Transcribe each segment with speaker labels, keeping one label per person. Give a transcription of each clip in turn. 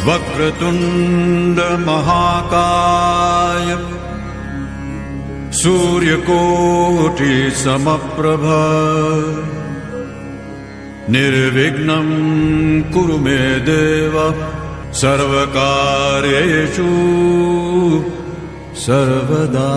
Speaker 1: वक्रतुंड महाकाय सूर्यकोटि समप्रभ निर्विघ्नं कुरु मे देव सर्वकार्येषु सर्वदा।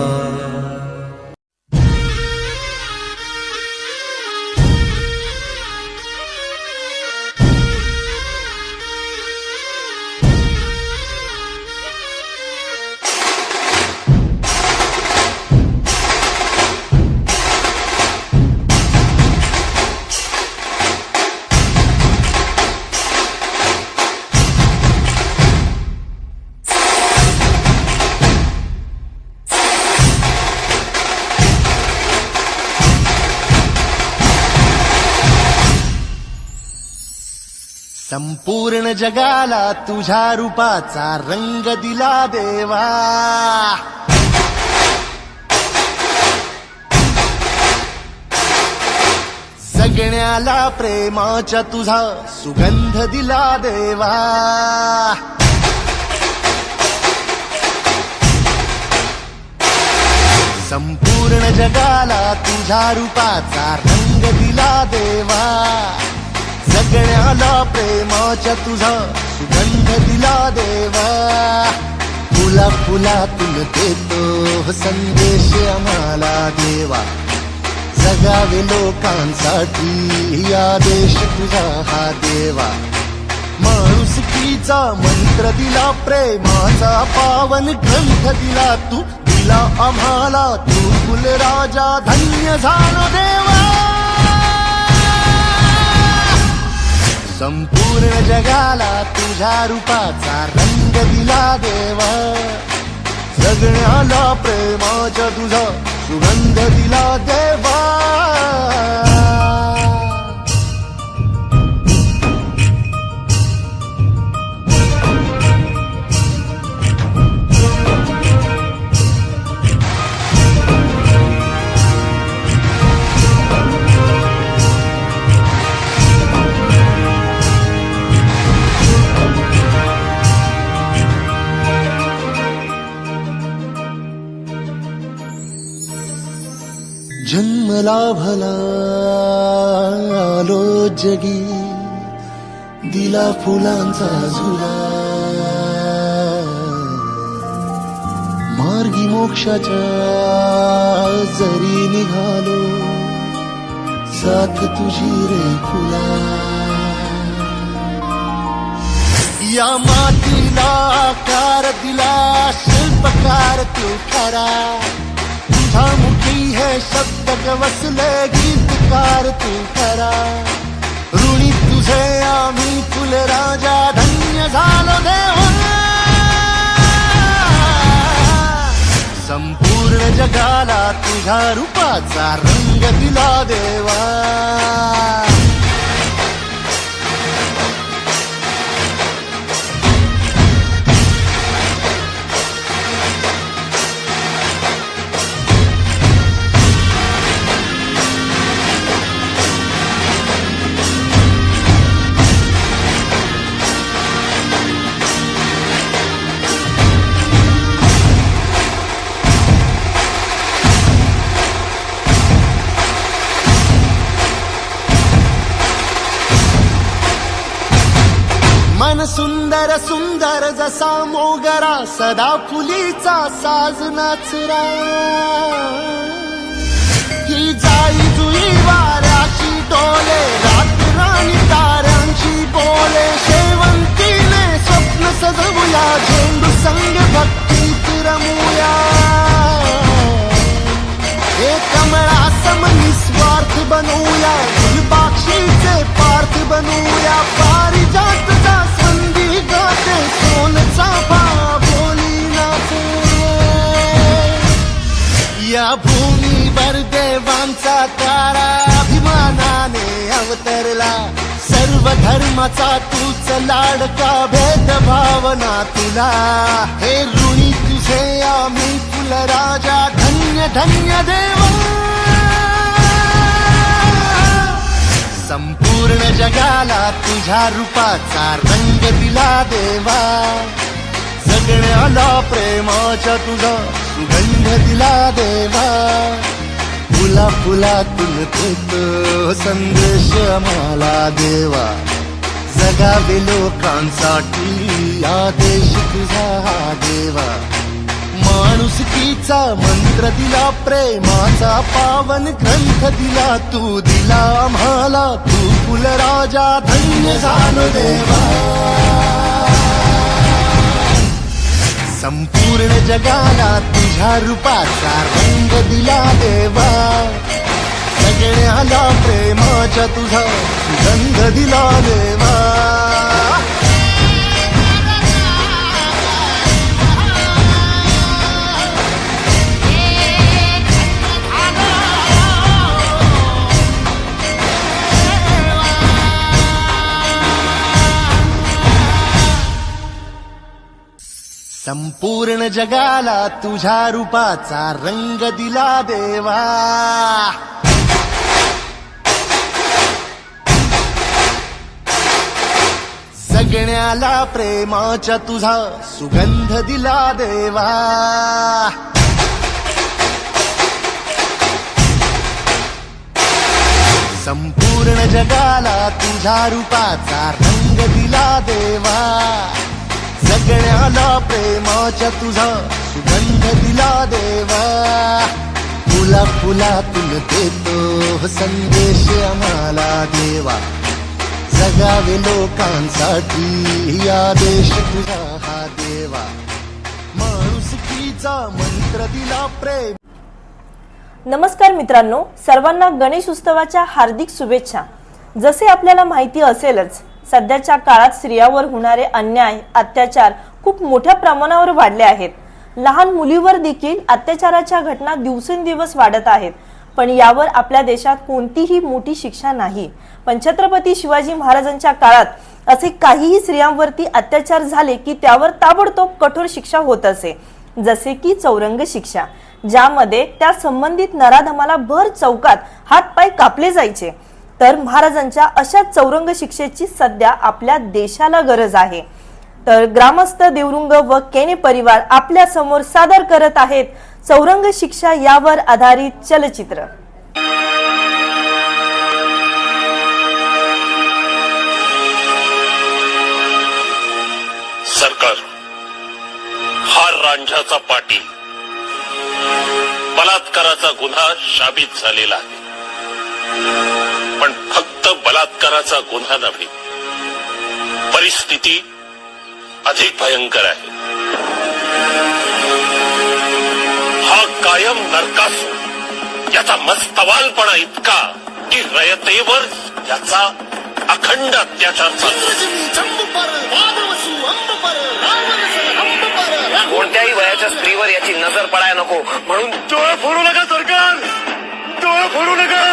Speaker 2: संपूर्ण जगाला तुझ्या रूपाचा रंग दिला देवा, जगण्याला प्रेमाचा तुझा सुगंध दिला देवा। संपूर्ण जगाला तुझ्या रूपाचा रंग दिला देवा, जगण्याला प्रेमाचा तुझा सुगंध दिला देवा। फुला फुलातून देतो संदेश आम्हाला देवा, जगावे लोकांसाठी आदेश तुझा हा देवा। माणुसकीचा मंत्र दिला, प्रेमाचा पावन ग्रंथ दिला, तू दिला आम्हाला, तू कुलराजा धन्य झालो देवा। संपूर्ण जगाला तुझ्या रूपाचा रंग दिला देवा, जगण्याला प्रेमाचा तुझा सुगंध दिला देवा। जन्मला भला आलो जगी, दिला फुलांचा झुला, मार्गी मोक्षाच्या जरी निघालो, साथ तुझी रे फुला। या मातीला आकार दिला, शिल्पकार तू खरा, मुखी है शब्द वसले गीतकार तू खरा। ऋणी तुझे आम्ही फुलराजा धन्य झालो देवा। संपूर्ण जगाला तुझ्या रूपाचा रंग दिला देवा। मन सुंदर सुंदर जसा मोगरा, सदा फुलीचा साज नाचरा। ही जाई जुई वाऱ्याची डोले, रातराणी ताऱ्यांची बोले, शेवंतीने स्वप्न सजवूया, झेंडू संग भक्तीत रमूया। हे कमळा सम निस्वार्थ बनूया, फुलपाक्षीचे पार्थ बनूया। पारिजातचा संधी गाते, सोन चाफा बोली नाचे। या भूमीवर देवांचा तारा अभिमानाने अवतरला, सर्व धर्माचा तूच लाडका, भेदभावना तुला। हे ऋणी तुझे आम्ही फुलराजा धन्य धन्य देवा। संपूर्ण जगाला तुझ्या रूपाचा रंग दिला देवा, जगण्याला प्रेमाच्या तुझा सुगंध दिला देवा, फुला फुलातून देतो संदेश आम्हाला देवा, जगावे लोकांसाठी आदेश तुझा हा देवा, माणुसकीचा मंत्र दिला, प्रेमाचा पावन ग्रंथ दिला, तू दिला आम्हाला, तू कुलराजा धन्य झालो देवा, संपूर्ण जगाला तुझ्या रूपाचा रंग दिला देवा, सगळ्याला प्रेमाच्या तुझा सुगंध दिला देवा, संपूर्ण जगाला तुझ्या रूपाचा रंग दिला देवा, जगण्याला प्रेमाच्या तुझा सुगंध दिला देवा, संपूर्ण जगाला तुझ्या रूपाचा रंग दिला देवा, जगण्याला प्रेमाच्या तुझा सुगंध दिला देवा, फुला फुलातून देतो संदेश आम्हाला देवा, जगावे लोकांसाठी आदेश तुझा हा देवा, माणुसकीचा मंत्र दिला प्रेम.
Speaker 3: नमस्कार मित्रांनो, सर्वांना गणेश उत्सवाच्या हार्दिक शुभेच्छा. जसे आपल्याला माहिती असेलच, सध्याच्या काळात स्त्रियांवर होणारे अन्याय अत्याचार खूप मोठ्या प्रमाणावर वाढले आहेत. लहान मुलीवर देखील अत्याचाराच्या घटना दिवसेंदिवस वाढत आहेत, पण यावर आपल्या देशात कोणतीही मोठी शिक्षा नाही. पण छत्रपती शिवाजी महाराजांच्या काळात असे काहीही स्त्रियांवरती अत्याचार झाले की त्यावर ताबडतोब कठोर शिक्षा होत असे, जसे की चौरंग शिक्षा, ज्यामध्ये त्या संबंधित नराधमाला भर चौकात हातपाय कापले जायचे. तर महाराजांच्या अशा चौरंग शिक्षेची सध्या आपल्या देशाला गरज आहे. तर ग्रामस्थ, देवरुंग व केने परिवार आपल्या समोर सादर करत आहेत चौरंग शिक्षा यावर आधारित चलचित्र.
Speaker 4: सरकार हा रांझाचा पाटील बलात्काराचा गुन्हा साबित झालेला आहे, पण फक्त बलात्काराचा गुन्हा नव्हे, परिस्थिती अधिक भयंकर आहे. हा कायम नरकासूर, याचा मस्तवालपणा इतका की रयतेवर याचा अखंड अत्याचार चालतो.
Speaker 5: कोणत्याही वयाच्या स्त्रीवर याची नजर पडायला नको म्हणून
Speaker 4: डोळे फोडू नका सरकार, डोळे फोडू नका.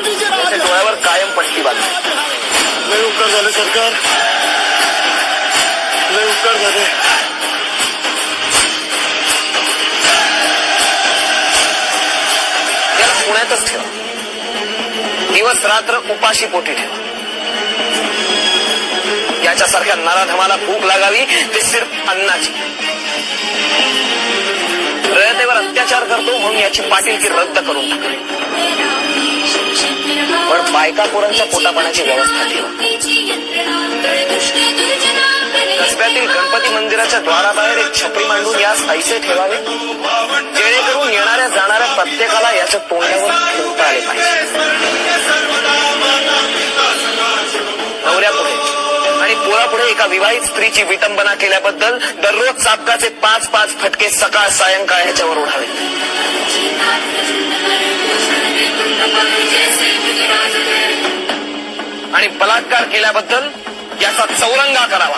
Speaker 5: त्याच्या डोळ्यावर कायम पट्टी बांधली.
Speaker 4: लय उपकार झाले सरकार, लय उपकार झाले.
Speaker 5: याला पुण्यातच ठेवा, दिवस रात्र उपाशी पोटी ठेवा. याच्यासारख्या नराधमाला भूक लागावी ते सिर्फ अन्नाची. रयतेवर अत्याचार करतो म्हणून याची पाटीलकी रद्द करून टाकली, पण बायका पोरांच्या पोटापाण्याची व्यवस्था ठेवा. कसब्यातील गणपती मंदिराच्या द्वाराबाहेर एक छपरी मांडून यास ऐसे ठेवावे जेणेकरून येणाऱ्या जाणाऱ्या प्रत्येकाला याच्या तोंडावर ठेवता आले पाहिजे. नवऱ्यापुढे आणि पोरापुढे एका विवाहित स्त्रीची विटंबना केल्याबद्दल दररोज चाबकाचे 5-5 फटके सकाळ सायंकाळ ह्याच्यावर उडावे. आणि बलात्कार केल्याबद्दल याचा चौरंगा करावा.